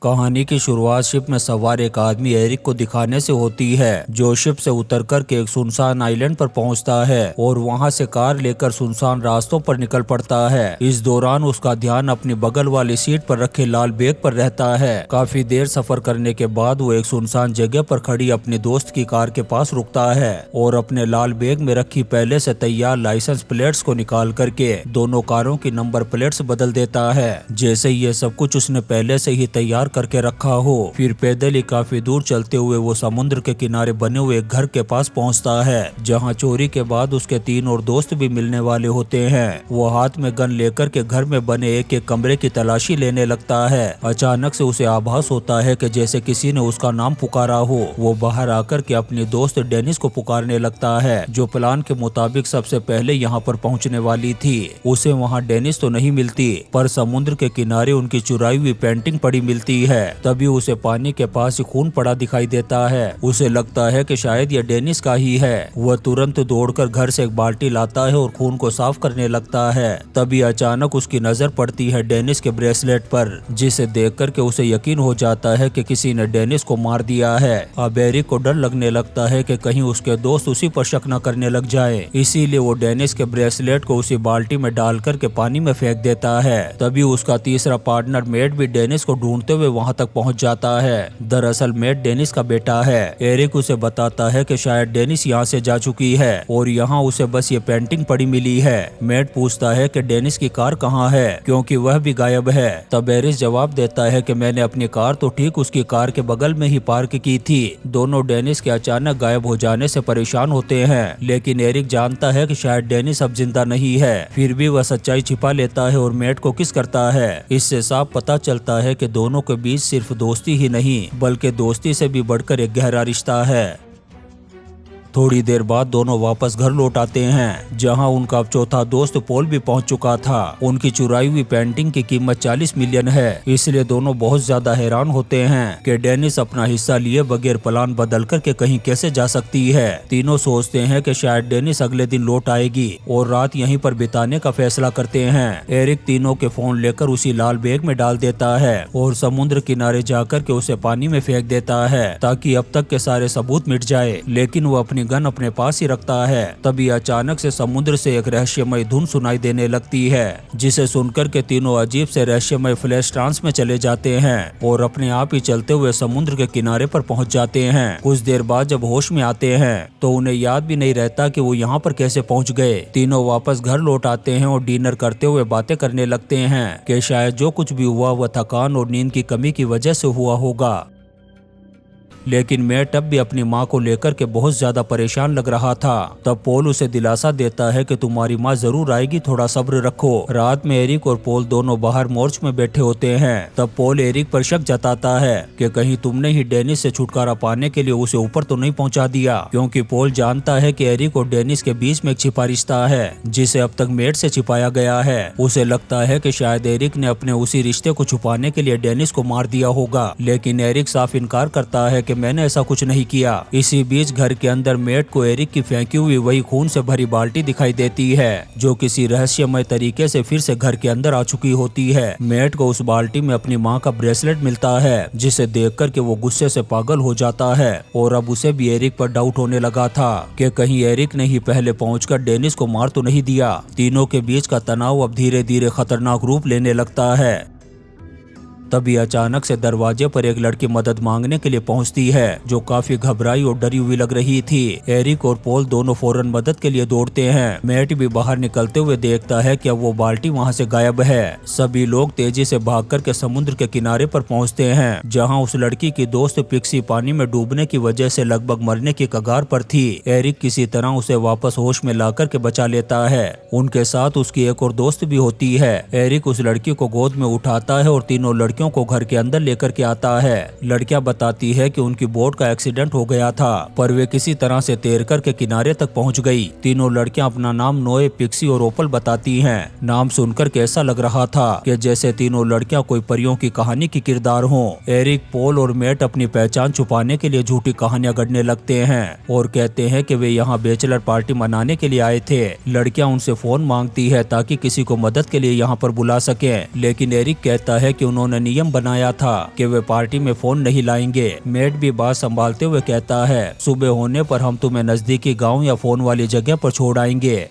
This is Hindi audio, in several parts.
कहानी की शुरुआत शिप में सवार एक आदमी एरिक को दिखाने से होती है, जो शिप से उतर कर के एक सुनसान आइलैंड पर पहुंचता है और वहां से कार लेकर सुनसान रास्तों पर निकल पड़ता है। इस दौरान उसका ध्यान अपनी बगल वाली सीट पर रखे लाल बैग पर रहता है। काफी देर सफर करने के बाद वो एक सुनसान जगह पर खड़ी अपने दोस्त की कार के पास रुकता है और अपने लाल बैग में रखी पहले से तैयार लाइसेंस प्लेट्स को निकाल करके दोनों कारों की नंबर प्लेट्स बदल देता है, जैसे ये सब कुछ उसने पहले से ही तैयार करके रखा हो। फिर पैदल ही काफी दूर चलते हुए वो समुद्र के किनारे बने हुए एक घर के पास पहुंचता है, जहां चोरी के बाद उसके 3 और दोस्त भी मिलने वाले होते हैं। वो हाथ में गन लेकर के घर में बने एक एक कमरे की तलाशी लेने लगता है। अचानक से उसे आभास होता है कि जैसे किसी ने उसका नाम पुकारा हो। वो बाहर आकर के अपनी दोस्त डेनिस को पुकारने लगता है, जो प्लान के मुताबिक सबसे पहले यहाँ पर पहुँचने वाली थी। उसे वहाँ डेनिस तो नहीं मिलती, पर समुद्र के किनारे उनकी चुराई हुई पेंटिंग पड़ी मिलती है। तभी उसे पानी के पास खून पड़ा दिखाई देता है। उसे लगता है कि शायद यह डेनिस का ही है। वह तुरंत दौड़कर घर से एक बाल्टी लाता है और खून को साफ करने लगता है। तभी अचानक उसकी नजर पड़ती है डेनिस के ब्रेसलेट पर, जिसे देख कर के उसे यकीन हो जाता है कि किसी ने डेनिस को मार दिया है। अब एरिक को डर लगने लगता है कि कहीं उसके दोस्त उसी पर शक न करने लग जाए, इसीलिए वो डेनिस के ब्रेसलेट को उसी बाल्टी में डाल करके पानी में फेंक देता है। तभी उसका तीसरा पार्टनर मेट भी डेनिस को ढूंढते हुए वहां तक पहुंच जाता है। दरअसल मेट डेनिस का बेटा है। एरिक उसे बताता है कि शायद डेनिस यहाँ से जा चुकी है और यहाँ उसे बस ये पेंटिंग पड़ी मिली है। मेट पूछता है कि डेनिस की कार कहाँ है, क्योंकि वह भी गायब है। तब एरिस जवाब देता है कि मैंने अपनी कार तो ठीक उसकी कार के बगल में ही पार्क की थी। दोनों डेनिस के अचानक गायब हो जाने से परेशान होते हैं, लेकिन एरिक जानता है कि शायद डेनिस अब जिंदा नहीं है। फिर भी वह सच्चाई छिपा लेता है और मेट को किस करता है। इससे साफ पता चलता है कि दोनों के बीच सिर्फ दोस्ती ही नहीं, बल्कि दोस्ती से भी बढ़कर एक गहरा रिश्ता है। थोड़ी देर बाद दोनों वापस घर लौट आते हैं, जहां उनका चौथा दोस्त पॉल भी पहुंच चुका था। उनकी चुराई हुई पेंटिंग की कीमत 40 मिलियन है, इसलिए दोनों बहुत ज्यादा हैरान होते हैं कि डेनिस अपना हिस्सा लिए बगैर प्लान बदल करके कहीं कैसे जा सकती है। तीनों सोचते हैं कि शायद डेनिस अगले दिन लौट आएगी और रात यहीं पर बिताने का फैसला करते हैं। एरिक तीनों के फोन लेकर उसी लाल बैग में डाल देता है और समुद्र किनारे जाकर के उसे पानी में फेंक देता है, ताकि अब तक के सारे सबूत मिट जाए। लेकिन वो अपनी गन अपने पास ही रखता है। तभी अचानक से समुद्र से एक रहस्यमय धुन सुनाई देने लगती है, जिसे सुनकर के तीनों अजीब से रहस्यमय फ्लैश ट्रांस में चले जाते हैं और अपने आप ही चलते हुए समुद्र के किनारे पर पहुंच जाते हैं। कुछ देर बाद जब होश में आते हैं तो उन्हें याद भी नहीं रहता कि वो यहाँ पर कैसे पहुँच गए। तीनों वापस घर लौट आते हैं और डिनर करते हुए बातें करने लगते हैं कि शायद जो कुछ भी हुआ वह थकान और नींद की कमी की वजह से हुआ होगा। लेकिन मेट अब भी अपनी माँ को लेकर के बहुत ज्यादा परेशान लग रहा था। तब पॉल उसे दिलासा देता है कि तुम्हारी माँ जरूर आएगी, थोड़ा सब्र रखो। रात में एरिक और पॉल दोनों बाहर मोर्च में बैठे होते हैं। तब पॉल एरिक पर शक जताता है कि कहीं तुमने ही डेनिस से छुटकारा पाने के लिए उसे ऊपर तो नहीं पहुँचा दिया, क्योंकि पॉल जानता है कि एरिक और डेनिस के बीच में एक छिपा रिश्ता है, जिसे अब तक मेट से छिपाया गया है। उसे लगता है कि शायद एरिक ने अपने उसी रिश्ते को छुपाने के लिए डेनिस को मार दिया होगा, लेकिन एरिक साफ इनकार करता है कि मैंने ऐसा कुछ नहीं किया। इसी बीच घर के अंदर मेट को एरिक की फेंकी हुई वही खून से भरी बाल्टी दिखाई देती है, जो किसी रहस्यमय तरीके से फिर से घर के अंदर आ चुकी होती है। मेट को उस बाल्टी में अपनी माँ का ब्रेसलेट मिलता है, जिसे देखकर के वो गुस्से से पागल हो जाता है और अब उसे भी एरिक पर डाउट होने लगा था कि कहीं एरिक ने ही पहले पहुंचकर डेनिस को मार तो नहीं दिया। तीनों के बीच का तनाव अब धीरे धीरे खतरनाक रूप लेने लगता है। तभी अचानक से दरवाजे पर एक लड़की मदद मांगने के लिए पहुंचती है, जो काफी घबराई और डरी हुई लग रही थी। एरिक और पॉल दोनों फौरन मदद के लिए दौड़ते हैं। मेट भी बाहर निकलते हुए देखता है कि अब वो बाल्टी वहां से गायब है। सभी लोग तेजी से भाग कर के समुद्र के किनारे पर पहुंचते हैं, जहां उस लड़की की दोस्त पिक्सी पानी में डूबने की वजह से लगभग मरने की कगार पर थी। एरिक किसी तरह उसे वापस होश में ला करके बचा लेता है। उनके साथ उसकी एक और दोस्त भी होती है। एरिक उस लड़की को गोद में उठाता है और तीनों लड़कियों को घर के अंदर लेकर के आता है। लड़कियां बताती है कि उनकी बोट का एक्सीडेंट हो गया था, पर वे किसी तरह से तैर कर के किनारे तक पहुंच गई। तीनों लड़कियां अपना नाम नोए, पिक्सी और ओपल बताती हैं। नाम सुनकर के ऐसा लग रहा था कि जैसे तीनों लड़कियां कोई परियों की कहानी की किरदार हों। एरिक, पॉल और मेट अपनी पहचान छुपाने के लिए झूठी कहानियां गढ़ने लगते हैं और कहते हैं कि वे यहाँ बैचलर पार्टी मनाने के लिए आए थे। लड़कियां उनसे फोन मांगती है ताकि किसी को मदद के लिए यहाँ पर बुला सके, लेकिन एरिक कहता है कि उन्होंने नियम बनाया था कि वे पार्टी में फोन नहीं लाएंगे। मेट भी बात संभालते हुए कहता है, सुबह होने पर हम तुम्हें नजदीकी गांव या फोन वाली जगह पर छोड़ आएंगे।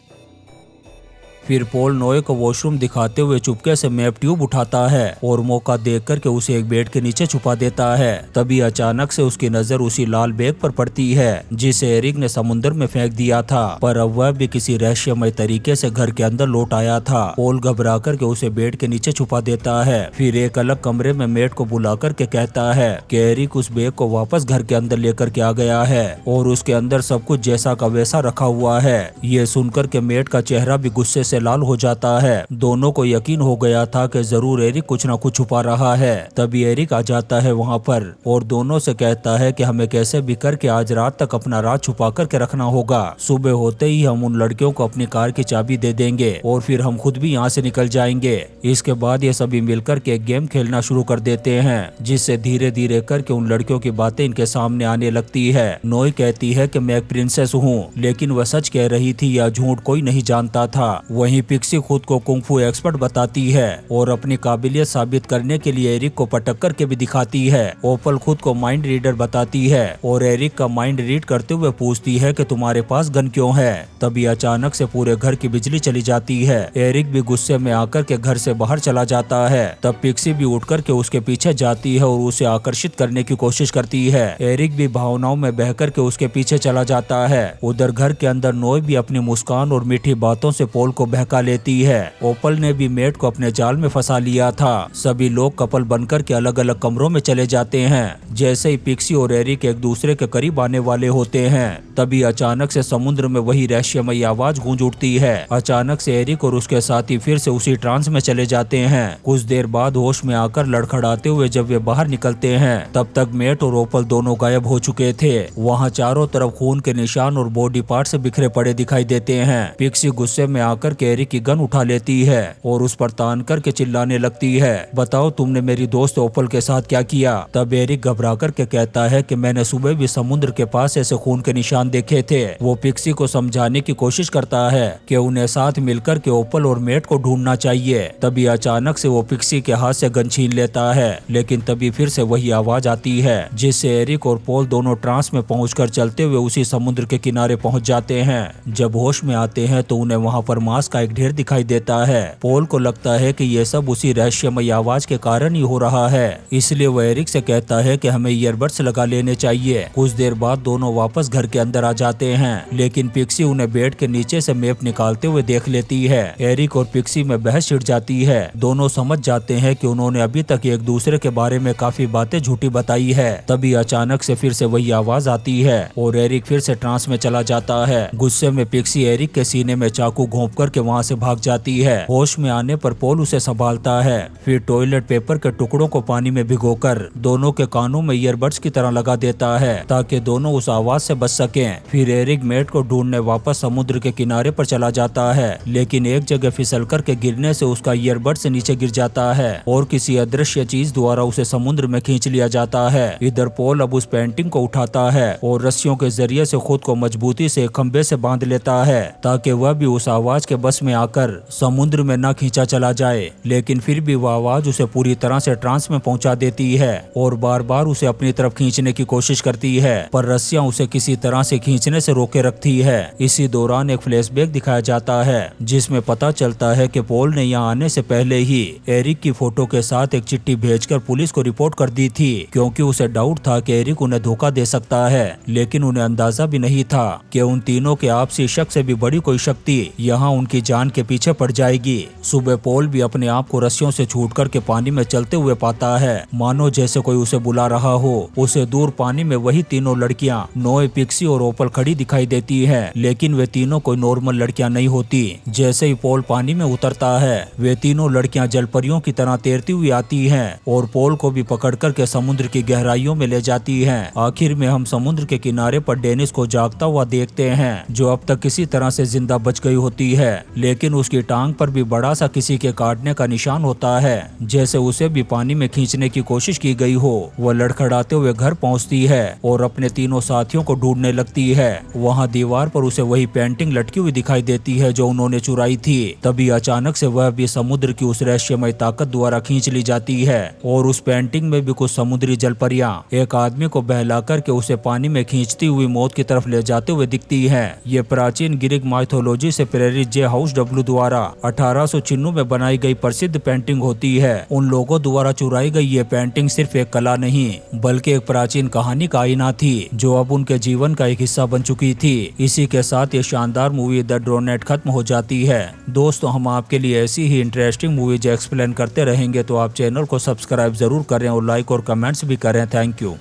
फिर पॉल नोए को वॉशरूम दिखाते हुए चुपके से मैप ट्यूब उठाता है और मौका देख कर के उसे एक बेड के नीचे छुपा देता है। तभी अचानक से उसकी नजर उसी लाल बैग पर पड़ती है जिसे एरिक ने समुद्र में फेंक दिया था, पर अब वह भी किसी रहस्यमय तरीके से घर के अंदर लौट आया था। पॉल घबरा कर के उसे बेड के नीचे छुपा देता है। फिर एक अलग कमरे में मेट को बुला कर के कहता है कि एरिक उस बैग को वापस घर के अंदर लेकर के आ गया है और उसके अंदर सब कुछ जैसा का वैसा रखा हुआ है। ये सुनकर के मेट का चेहरा भी गुस्से से लाल हो जाता है। दोनों को यकीन हो गया था कि जरूर एरिक कुछ न कुछ छुपा रहा है। तभी एरिक आ जाता है वहाँ पर और दोनों से कहता है कि हमें कैसे भी करके आज रात तक अपना राज छुपा करके रखना होगा। सुबह होते ही हम उन लड़कियों को अपनी कार की चाबी दे देंगे और फिर हम खुद भी यहाँ से निकल जाएंगे। इसके बाद ये सभी मिलकर के एक गेम खेलना शुरू कर देते हैं जिससे धीरे धीरे करके उन लड़कियों की बातें इनके सामने आने लगती है। नोई कहती है कि मैं एक प्रिंसेस हूँ, लेकिन वह सच कह रही थी या झूठ कोई नहीं जानता था। वहीं पिक्सी खुद को कुंग-फू एक्सपर्ट बताती है और अपनी काबिलियत साबित करने के लिए एरिक को पटक करके भी दिखाती है। ओपल खुद को माइंड रीडर बताती है और एरिक का माइंड रीड करते हुए पूछती है कि तुम्हारे पास गन क्यों है। तभी अचानक से पूरे घर की बिजली चली जाती है। एरिक भी गुस्से में आकर के घर से बाहर चला जाता है। तब पिक्सी भी उठ करके उसके पीछे जाती है और उसे आकर्षित करने की कोशिश करती है। एरिक भी भावनाओं में बह करके उसके पीछे चला जाता है। उधर घर के अंदर नोई भी अपनी मुस्कान और मीठी बातों से पॉल को बहका लेती है। ओपल ने भी मेट को अपने जाल में फंसा लिया था। सभी लोग कपल बनकर के अलग अलग कमरों में चले जाते हैं। जैसे ही पिक्सी और एरिक एक दूसरे के करीब आने वाले होते हैं तभी अचानक से समुद्र में वही रहस्यमयी आवाज गूंज उठती है। अचानक से एरिक और उसके साथी फिर से उसी ट्रांस में चले जाते हैं। कुछ देर बाद होश में आकर लड़खड़ाते हुए जब वे बाहर निकलते हैं तब तक मेट और ओपल दोनों गायब हो चुके थे। वहाँ चारों तरफ खून के निशान और बॉडी पार्ट से बिखरे पड़े दिखाई देते हैं। पिक्सी गुस्से में आकर के एरिक की गन उठा लेती है और उस पर तान करके चिल्लाने लगती है, बताओ तुमने मेरी दोस्त ओपल के साथ क्या किया। तब एरिक घबरा करके कहता है कि मैंने सुबह भी समुद्र के पास ऐसे खून के निशान देखे थे। वो पिक्सी को समझाने की कोशिश करता है कि उन्हें साथ मिलकर के ओपल और मेट को ढूंढना चाहिए। तभी अचानक से वो पिक्सी के हाथ से गन छीन लेता है, लेकिन तभी फिर से वही आवाज आती है जिससे एरिक और पॉल दोनों ट्रांस में पहुंचकर चलते हुए उसी समुद्र के किनारे पहुंच जाते हैं। जब होश में आते हैं तो उन्हें वहां पर मांस का एक ढेर दिखाई देता है। पॉल को लगता है कि ये सब उसी रहस्यमय आवाज के कारण ही हो रहा है, इसलिए वह एरिक से कहता है कि हमें ईयरबड्स लगा लेने चाहिए। कुछ देर बाद दोनों वापस घर के अंदर आ जाते हैं, लेकिन पिक्सी उन्हें बेड के नीचे से मैप निकालते हुए देख लेती है। एरिक और पिक्सी में बहस छिड़ जाती है। दोनों समझ जाते हैं कि उन्होंने अभी तक एक दूसरे के बारे में काफी बातें झूठी बताई है। तभी अचानक से फिर से वही आवाज आती है और एरिक फिर से ट्रांस में चला जाता है। गुस्से में पिक्सी एरिक के सीने में चाकू घोंप करके वहाँ से भाग जाती है। होश में आने पर पॉल उसे संभालता है। फिर टॉयलेट पेपर के टुकड़ों को पानी में भिगोकर दोनों के कानों में ईयरबड्स की तरह लगा देता है ताकि दोनों उस आवाज से बच सकें। फिर एरिक मेट को ढूंढने वापस समुद्र के किनारे पर चला जाता है, लेकिन एक जगह फिसल कर के गिरने से उसका ईयरबड से नीचे गिर जाता है और किसी अदृश्य चीज द्वारा उसे समुद्र में खींच लिया जाता है। इधर पॉल अब उस पेंटिंग को उठाता है और रस्सियों के जरिए से खुद को मजबूती से खंबे से बांध लेता है ताकि वह भी उस आवाज के बस में आकर समुद्र में न खींचा चला जाए। लेकिन फिर भी वह आवाज उसे पूरी तरह से ट्रांस में पहुंचा देती है और बार बार उसे अपनी तरफ खींचने की कोशिश करती है, पर रस्सियां उसे किसी तरह से खींचने से रोके रखती है। इसी दौरान एक फ्लैशबैक दिखाया जाता है जिसमें पता चलता है कि पॉल ने यहाँ आने से पहले ही एरिक की फोटो के साथ एक चिट्ठी भेजकर पुलिस को रिपोर्ट कर दी थी, क्योंकि उसे डाउट था कि एरिक उन्हें धोखा दे सकता है। लेकिन उन्हें अंदाजा भी नहीं था कि उन तीनों के आपसी शक से भी बड़ी कोई शक्ति यहाँ उनकी जान के पीछे पड़ जाएगी। सुबह पॉल भी अपने आप को रस्सियों से छूट करके पानी में चलते हुए पाता है, मानो जैसे कोई उसे बुला रहा हो। उसे दूर पानी में वही तीनों लड़कियां नोए, पिक्सी और ओपल खड़ी दिखाई देती है, लेकिन वे तीनों कोई नॉर्मल लड़कियां नहीं होती। जैसे ही पॉल पानी में उतरता है वे तीनों लड़कियां जलपरियों की तरह तैरती हुई आती हैं और पॉल को भी पकड़ करके समुद्र की गहराइयों में ले जाती हैं। आखिर में हम समुद्र के किनारे पर डेनिस को जागता हुआ देखते हैं, जो अब तक किसी तरह से जिंदा बच गई होती है। लेकिन उसकी टांग पर भी बड़ा सा किसी के काटने का निशान होता है, जैसे उसे भी पानी में खींचने की कोशिश की गई हो। वह लड़खड़ाते हुए घर पहुंचती है और अपने तीनों साथियों को ढूंढने लगती है। वहां दीवार पर उसे वही पेंटिंग लटकी हुई दिखाई देती है जो उन्होंने चुराई थी। तभी अचानक से वह भी समुद्र की उस रहस्यमय ताकत द्वारा खींच ली जाती है और उस पेंटिंग में भी कुछ समुद्री जलपरियां एक आदमी को बहला करके उसे पानी में खींचती हुई मौत की तरफ ले जाते हुए दिखती है। ये प्राचीन ग्रीक माइथोलॉजी से प्रेरित जे हाउस डब्ल्यू द्वारा 1896 में बनाई गई प्रसिद्ध पेंटिंग होती है। उन लोगों द्वारा चुराई गई ये पेंटिंग सिर्फ एक कला नहीं बल्कि एक प्राचीन कहानी का आईना थी जो अब उनके जीवन का एक हिस्सा बन चुकी थी। इसी के साथ ये शानदार मूवी द ड्रोनेट खत्म हो जाती है। दोस्तों, हम आपके लिए ऐसी ही इंटरेस्टिंग मूवीज एक्सप्लेन करते रहेंगे, तो आप चैनल को सब्सक्राइब जरूर करें और लाइक और कमेंट्स भी करें। Thank you.